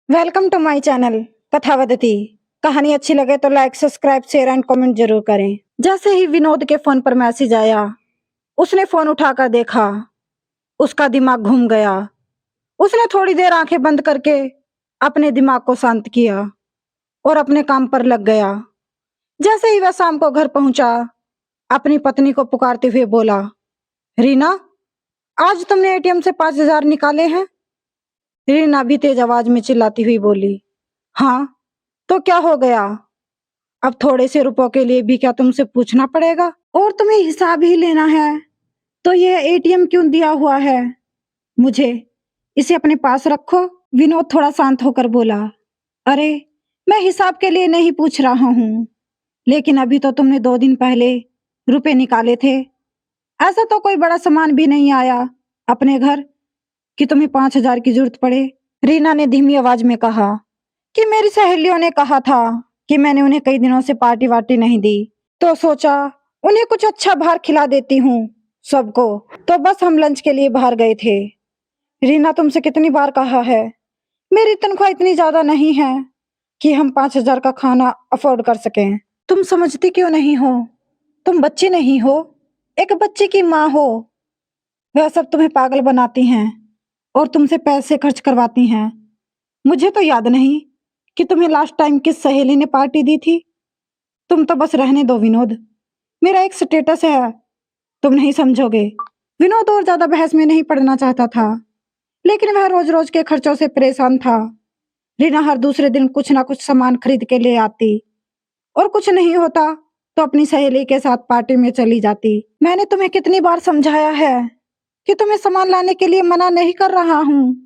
Welcome to my channel Kathavadati. कहानी अच्छी लगे तो like subscribe share and comment जरूर करें। जैसे ही विनोद के फोन पर मैसेज आया, उसने फोन उठाकर देखा। उसका दिमाग घूम गया। उसने थोड़ी देर आंखें बंद करके अपने दिमाग को शांत किया और अपने काम पर लग गया। जैसे ही वह शाम को घर पहुंचा, अपनी पत्नी को पुकारते हुए बोला, रीना, आज तुमने एटीएम से 5,000 निकाले हैं? रीना भी तेज आवाज में चिल्लाती हुई बोली, हाँ, तो क्या हो गया? अब थोड़े से रुपयों के लिए भी क्या तुमसे पूछना पड़ेगा? और तुम्हें हिसाब ही लेना है तो ये एटीएम क्यों दिया हुआ है मुझे? इसे अपने पास रखो। विनोद थोड़ा शांत होकर बोला, अरे, मैं हिसाब के लिए नहीं पूछ रहा हूँ, लेकिन अभी तो तुमने 2 दिन पहले रुपए निकाले थे। ऐसा तो कोई बड़ा सामान भी नहीं आया अपने घर कि तुम्हें 5,000 की जरूरत पड़े। रीना ने धीमी आवाज में कहा कि मेरी सहेलियों ने कहा था कि मैंने उन्हें कई दिनों से पार्टी वार्टी नहीं दी, तो सोचा उन्हें कुछ अच्छा बाहर खिला देती हूँ सबको। तो बस हम लंच के लिए बाहर गए थे। रीना, तुमसे कितनी बार कहा है, मेरी तनख्वाह इतनी ज्यादा नहीं है कि हम 5,000 का खाना अफोर्ड कर सकें। तुम समझती क्यों नहीं हो? तुम बच्ची नहीं हो, एक बच्चे की माँ हो। वह सब तुम्हें पागल बनाती हैं और तुमसे पैसे खर्च करवाती हैं। मुझे तो याद नहीं कि तुम्हें लास्ट टाइम किस सहेली ने पार्टी दी थी। तुम तो बस रहने दो विनोद, मेरा एक स्टेटस है, तुम नहीं समझोगे। विनोद और ज्यादा बहस में नहीं पड़ना चाहता था, लेकिन वह रोज रोज के खर्चों से परेशान था। रीना हर दूसरे दिन कुछ ना कुछ सामान खरीद के ले आती और कुछ नहीं होता तो अपनी सहेली के साथ पार्टी में चली जाती। मैंने तुम्हें कितनी बार समझाया है कि तुम्हें सामान लाने के लिए मना नहीं कर रहा हूँ,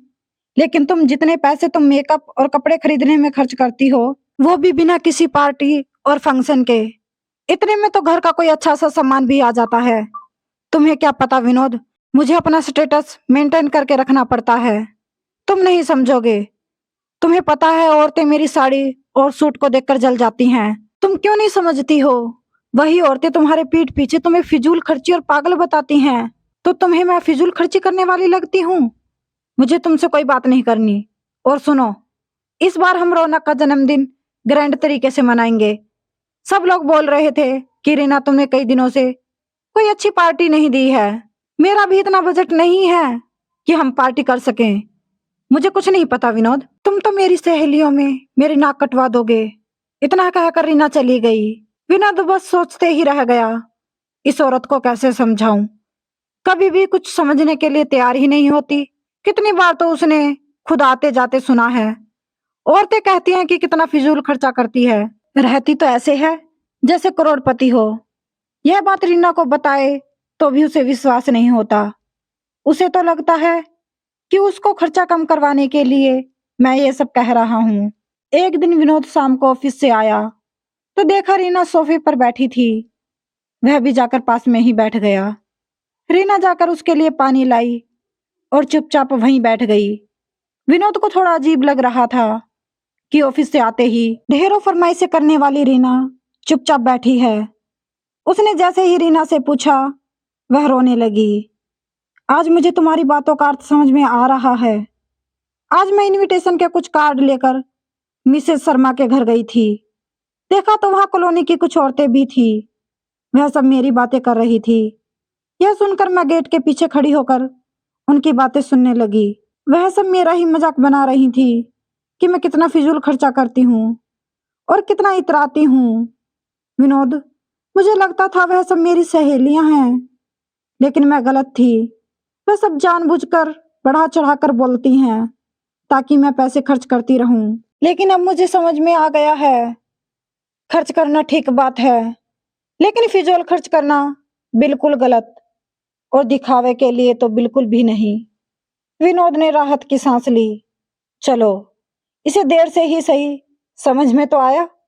लेकिन तुम जितने पैसे तुम मेकअप और कपड़े खरीदने में खर्च करती हो, वो भी बिना किसी पार्टी और फंक्शन के, इतने में तो घर का कोई अच्छा सा सामान भी आ जाता है। तुम्हें क्या पता विनोद, मुझे अपना स्टेटस मेंटेन करके रखना पड़ता है। तुम नहीं समझोगे। तुम्हें पता है औरतें मेरी साड़ी और सूट को देखकर जल जाती हैं। तुम क्यों नहीं समझती हो? वही औरतें तुम्हारे पीठ पीछे तुम्हें फिजूल खर्ची और पागल बताती हैं, तो तुम्हें मैं फिजूल खर्ची करने वाली लगती हूँ? मुझे तुमसे कोई बात नहीं करनी। और सुनो, इस बार हम रौनक का जन्मदिन ग्रैंड तरीके से मनाएंगे। सब लोग बोल रहे थे कि रीना, तुमने कई दिनों से कोई अच्छी पार्टी नहीं दी है। मेरा भी इतना बजट नहीं है कि हम पार्टी कर सकें। मुझे कुछ नहीं पता विनोद, तुम तो मेरी सहेलियों में मेरी नाक कटवा दोगे। इतना कहकर रीना चली गई। विनोद बस सोचते ही रह गया, इस औरत को कैसे समझाऊं? कभी भी कुछ समझने के लिए तैयार ही नहीं होती। कितनी बार तो उसने खुद आते जाते सुना है, औरतें कहती हैं कि कितना फिजूल खर्चा करती है, रहती तो ऐसे है जैसे करोड़पति हो। यह बात रीना को बताए तो भी उसे विश्वास नहीं होता। उसे तो लगता है कि उसको खर्चा कम करवाने के लिए मैं ये सब कह रहा हूँ। एक दिन विनोद शाम को ऑफिस से आया तो देखा रीना सोफे पर बैठी थी। वह भी जाकर पास में ही बैठ गया। रीना जाकर उसके लिए पानी लाई और चुपचाप वहीं बैठ गई। विनोद को थोड़ा अजीब लग रहा था कि ऑफिस से आते ही ढेरों फरमाइशें करने वाली रीना चुपचाप बैठी है। उसने जैसे ही रीना से पूछा, वह रोने लगी। आज मुझे तुम्हारी बातों का अर्थ समझ में आ रहा है। आज मैं इनविटेशन के कुछ कार्ड लेकर मिसेस शर्मा के घर गई थी। देखा तो वहां कॉलोनी की कुछ औरतें भी थी। वह सब मेरी बातें कर रही थी। यह सुनकर मैं गेट के पीछे खड़ी होकर उनकी बातें सुनने लगी। वह सब मेरा ही मजाक बना रही थी कि मैं कितना फिजूल खर्चा करती हूँ और कितना इतराती हूँ। विनोद, मुझे लगता था वह सब मेरी सहेलियां हैं, लेकिन मैं गलत थी। वह सब जानबूझकर बढ़ा चढ़ाकर बोलती हैं ताकि मैं पैसे खर्च करती रहूं। लेकिन अब मुझे समझ में आ गया है, खर्च करना ठीक बात है, लेकिन फिजूल खर्च करना बिल्कुल गलत, और दिखावे के लिए तो बिल्कुल भी नहीं। विनोद ने राहत की सांस ली। चलो, इसे देर से ही सही समझ में तो आया।